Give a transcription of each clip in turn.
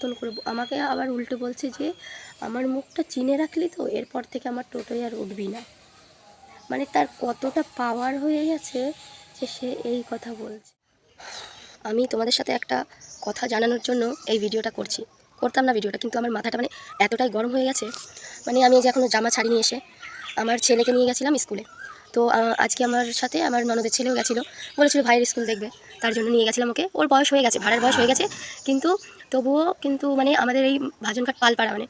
মতন করে আমাকে আবার উল্টো বলছে যে আমার মুখটা চিনে রাখলি তো, এরপর থেকে আমার টোটোয় আর উঠবি না। মানে তার কতটা পাওয়ার হয়ে গেছে যে সে এই কথা বলছে। আমি তোমাদের সাথে একটা কথা জানানোর জন্য এই ভিডিওটা করতাম না ভিডিওটা, কিন্তু আমার মাথাটা মানে এতটাই গরম হয়ে গেছে। মানে আমি যে এখনও জামা ছাড়িয়ে নিয়ে এসে আমার ছেলেকে নিয়ে গেছিলাম স্কুলে। তো আজকে আমার সাথে আমার ননদের ছেলেও গেছিলো, বলেছিল ভাইয়ের স্কুল দেখবে, তার জন্য নিয়ে গেছিলাম ওকে। ওর বয়স হয়ে গেছে, ভাড়ার বয়স হয়ে গেছে, তবুও মানে আমাদের এই ভাজনঘাট পালপাড়া মানে,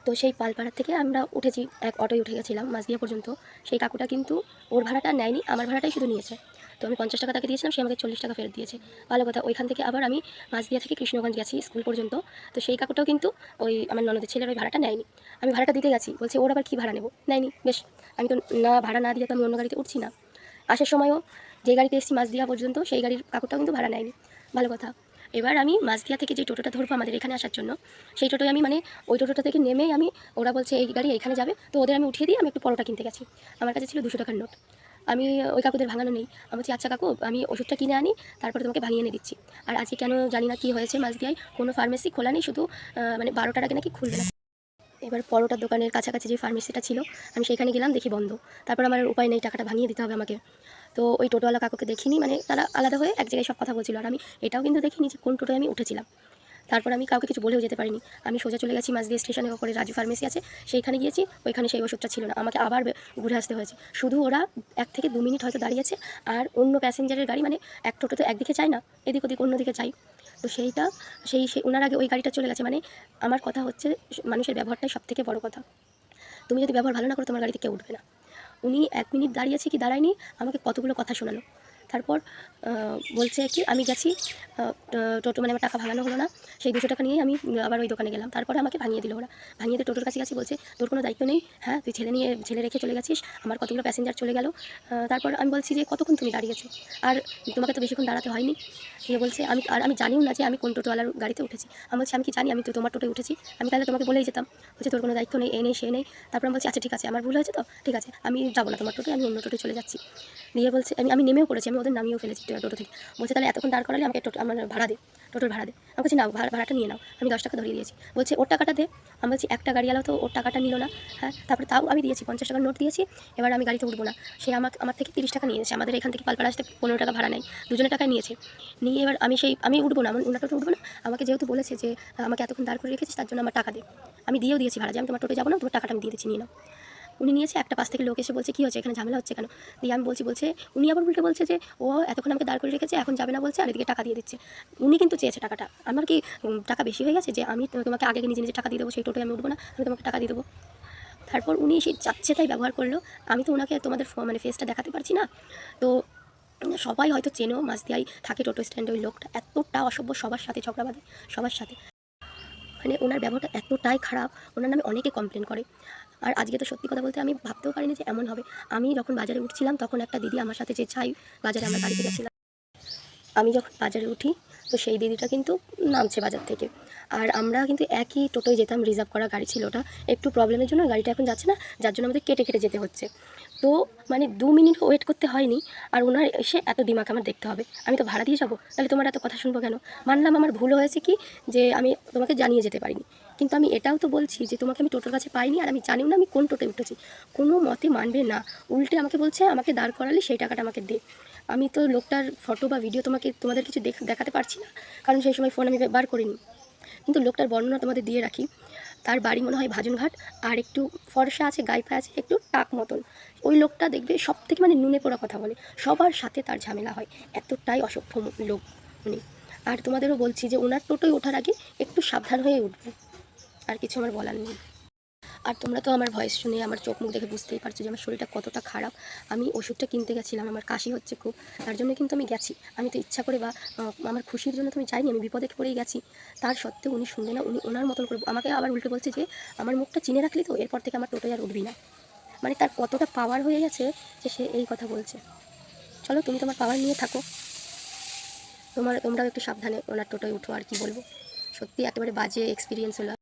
তো সেই পালপাড়ার থেকে আমরা উঠেছি, এক অটোয় উঠে গেছিলাম মাঝদিয়া পর্যন্ত। সেই কাকুটা কিন্তু ওর ভাড়াটা নেয়নি, আমার ভাড়াটাই শুধু নিয়েছে। তো আমি 50 টাকা তাকে দিয়েছিলাম, সে আমাকে 40 টাকা ফেরত দিয়েছে। ভালো কথা। ওইখান থেকে আবার আমি মাঝদিয়া থেকে কৃষ্ণগঞ্জ গেছি স্কুল পর্যন্ত। তো সেই কাকুটাও কিন্তু ওই আমার ননদের ছেলের ওই ভাড়াটা নেয়নি। আমি ভাড়াটা দিতে গেছি, বলছে ওর আবার কী ভাড়া নেবো, নেয়নি। বেশ, আমি তো না ভাড়া না দিয়ে তো আমি অন্য গাড়িতে উঠছি না। আসার সময়ও যে গাড়িতে এসেছি মাঝদিয়া পর্যন্ত, সেই গাড়ির কাকুটাও কিন্তু ভাড়া নেয়নি। ভালো কথা। এবার আমি মাঝদিয়া থেকে যে টোটোটা ধরবো আমাদের এখানে আসার জন্য, সেই টোটোয় আমি মানে ওই টোটোটা থেকে নেমেই আমি, ওরা বলছে এই গাড়ি এইখানে যাবে, তো ওদের আমি উঠিয়ে দিয়ে আমি একটু পরোটা কিনতে গেছি। আমার কাছে ছিল 200 টাকার নোট। আমি ওই কাকুদের ভাঙানো নেই, আমি বলছি আচ্ছা কাকু আমি ওষুধটা কিনে আনি, তারপরে তোমাকে ভাঙিয়ে এনে দিচ্ছি। আর আজকে কেন জানি না কী হয়েছে, মাঝদিয়ায় কোনো ফার্মেসি খোলা নেই, শুধু মানে 12টার আগে নাকি খুলবে না। এবার পরোটার দোকানের কাছাকাছি যে ফার্মেসিটা ছিল, আমি সেখানে গেলাম, দেখি বন্ধ। তারপর আমার উপায় নেই, টাকাটা ভাঙিয়ে দিতে হবে আমাকে। তো ওই টোটোওয়ালা কাকুকে দেখিনি, মানে তারা আলাদা হয়ে এক জায়গায় সব কথা বলছিল, আর আমি এটাও কিন্তু দেখিনি যে কোন টোটোয় আমি উঠেছিলাম। তারপর আমি কাউকে কিছু বলেও যেতে পারিনি। আমি সোজা চলে গেছি মাঝদিয়া স্টেশনের ওপরে রাজু ফার্মেসি আছে, সেইখানে গিয়েছি। ওইখানে সেই ওষুধটা ছিল না, আমাকে আবার ঘুরে আসতে হয়েছে। শুধু ওরা 1 থেকে 2 মিনিট হয়তো দাঁড়িয়েছে, আর অন্য প্যাসেঞ্জারের গাড়ি মানে এক টোটো তো একদিকে চাই না, এদিক ওদিক অন্যদিকে চাই। তো সেইটা সেই ওনার আগে ওই গাড়িটা চলে গেছে। মানে আমার কথা হচ্ছে মানুষের ব্যবহারটাই সবথেকে বড় কথা। তুমি যদি ব্যবহার ভালো না করো, তোমার গাড়িতে কেউ উঠবে না। উনি 1 মিনিট দাঁড়িয়েছে কি দাঁড়ায়নি, আমাকে কতগুলো কথা শোনালো। তারপর বলছে কি আমি গেছি টোটো, মানে আমার টাকা ভাঙানো হলো না, সেই 200 টাকা নিয়েই আমি আবার ওই দোকানে গেলাম। তারপরে আমাকে ভাঙিয়ে দিল ওরা। ভাঙিয়ে দিয়ে টোটোর কাছে বলছে তোর কোনো দায়িত্ব নেই, হ্যাঁ তুই ছেলে রেখে চলে গেছিস, আমার কতগুলো প্যাসেঞ্জার চলে গেল। তারপর আমি বলছি যে কতক্ষণ তুমি দাঁড়িয়েছো, আর তোমাকে তো বেশিক্ষণ দাঁড়াতে হয়নি। দিয়ে বলছে আমি জানিও না যে আমি কোন টোটোওয়ালার গাড়িতে উঠেছি। আমি বলছি আমি কি জানি, আমি তো তোমার টোটোয় উঠেছি, আমি তাহলে তোমাকে বলেই যেতাম। বলছে তোর কোনো দায়িত্ব নেই, এ নেই সে নেই। তারপর আমি বলছি আচ্ছা ঠিক আছে, আমার ভুল হয়েছে তো, ঠিক আছে আমি যাবো না তোমার টোটোয়, আমি অন্য টোটোয় চলে যাচ্ছি। দিয়ে বলছে আমি নেমেও পড়েছি, আমি ওদের নামিয়েও ফেলেছি টোটো থেকে। বলছে তাহলে এতক্ষণ দাঁড় করালে আমাকে আমার ভাড়া দে, টোটোর ভাড়া দে। আমি বলছি না, ভাড়াটা নিয়ে নাও, আমি 10 টাকা ধরিয়ে দিয়েছি। বলছে ওর টাকাটা দে। আমি বলছি একটা গাড়িওয়ালাও তো ওর টাকাটা নিল না, হ্যাঁ। তারপরে তাও আমি দিয়েছি 50 টাকার নোট দিয়েছি। এবার আমি গাড়িতে উঠবো না, সে আমার থেকে 30 টাকা নিয়েছে। আমাদের এখান থেকে পালপাড়া আসতে 15 টাকা ভাড়া নেয়, দুজনের টাকায় নিয়েছে। নিয়ে এবার আমি উঠবো না, ওনার টোটো উঠবো না। আমাকে যেহেতু বলেছে যে আমাকে এতক্ষণ দাঁড় করে রেখেছিস, তার জন্য আমার টাকা দে। আমি দিয়েও দিয়েছি ভাড়া, যে আমি তোমার টোটো যাবো না, তোমার টাকাটা আমি দিয়ে দিচ্ছি, নিয়ে নাও। উনি নিয়েছে। একটা পাশ থেকে লোক এসে বলছে কী হচ্ছে এখানে, ঝামেলা হচ্ছে কেন? দিয়ে আমি বলছে উনি আবার উল্টে বলছে যে ও এতক্ষণ আমাকে দাঁড় করে রেখেছে, এখন যাবে না বলছে, আর এদিকে টাকা দিয়ে দিচ্ছে। উনি কিন্তু চেয়েছে টাকাটা। আমার কি টাকা বেশি হয়ে গেছে যে আমি তোমাকে আগে নিজে টাকা দিয়ে দেবো, সেই টোটোয় আমি উঠবো না, আমি তোমাকে টাকা দিয়ে দেবো? তারপর উনি সেই যাচ্ছে তাই ব্যবহার করলো। আমি তো ওনাকে তোমাদের মানে ফেসটা দেখাতে পারছি না। তো সবাই হয়তো চেনো, মাঝদিয়ায় থাকে টোটো স্ট্যান্ডে ওই লোকটা, এতটা অসভ্য, সবার সাথে ঝগড়া বাঁধে, সবার সাথে। মানে ওনার ব্যবহারটা এতটাই খারাপ, ওনার নামে অনেকে কমপ্লেন করে। আর আজকে তো সত্যি কথা বলতে আমি ভাবতেও পারিনি যে এমন হবে। আমি যখন বাজারে উঠছিলাম, তখন একটা দিদি আমার সাথে যে যাই বাজারে, আমরা গাড়িতে গেছিলাম, আমি যখন বাজারে উঠি, তো সেই দিদিটা কিন্তু নামছে বাজার থেকে। আর আমরা কিন্তু একই টোটোয় যেতাম, রিজার্ভ করা গাড়ি ছিল ওটা। একটু প্রবলেমের জন্য গাড়িটা এখন যাচ্ছে না, যার জন্য আমাদের কেটে কেটে যেতে হচ্ছে। তো মানে 2 মিনিট ওয়েট করতে হয়নি, আর ওনার এসে এত দিমাগ আমার দেখতে হবে, আমি তো ভাড়া দিয়ে যাবো, তাহলে তোমার এত কথা শুনবো কেন? মানলাম আমার ভুল হয়েছে কি, যে আমি তোমাকে জানিয়ে যেতে পারিনি, কিন্তু আমি এটাও তো বলছি যে তোমাকে আমি টোটোর কাছে পাইনি, আর আমি জানিও না আমি কোন টোটোয় উঠেছি। কোনো মতে মানবে না, উল্টে আমাকে বলছে আমাকে দাঁড় করালে সেই টাকাটা আমাকে দে। আমি তো লোকটার ফটো বা ভিডিও তোমাদের কিছু দেখাতে পারছি না, কারণ সেই সময় ফোন আমি বার করিনি, কিন্তু লোকটার বর্ণনা তোমাদের দিয়ে রাখি। তার বাড়ি মনে হয় ভাজনঘাট, আর একটু ফর্সা আছে, গাইফা আছে, একটু টাক মতন। ওই লোকটা দেখবে সব থেকে মানে নুনে পোড়া কথা বলে, সবার সাথে তার ঝামেলা হয়, এতটাই অসভ্য লোক উনি। আর তোমাদেরও বলছি যে ওনার টোটোয় ওঠার আগে একটু সাবধান হয়ে উঠবে, আর কিছু আমার বলার নেই। আর তোমরা তো আমার ভয়েস শুনে, আমার চোখ মুখ দেখে বুঝতেই পারছো যে আমার শরীরটা কতটা খারাপ। আমি ওষুধটা কিনতে গেছিলাম, আমার কাশি হচ্ছে খুব, তার জন্য কিন্তু আমি গেছি। আমি তো ইচ্ছা করে বা আমার খুশির জন্য তো আমি যাইনি, আমি বিপদে পড়েই গেছি। তার সত্ত্বেও উনি শুনবে না, উনি ওনার মতন করে আমাকে আবার উল্টে বলছে যে আমার মুখটা চিনে রাখলি তো, এরপর থেকে আমার টোটোয় আর উঠবি না। মানে তার কতটা পাওয়ার হয়ে গেছে যে সে এই কথা বলছে। চলো তুমি তোমার পাওয়ার নিয়ে থাকো, তোমরাও একটু সাবধানে ওনার টোটোয় উঠো। আর কি বলবো, সত্যি একেবারে বাজে এক্সপিরিয়েন্স হলো।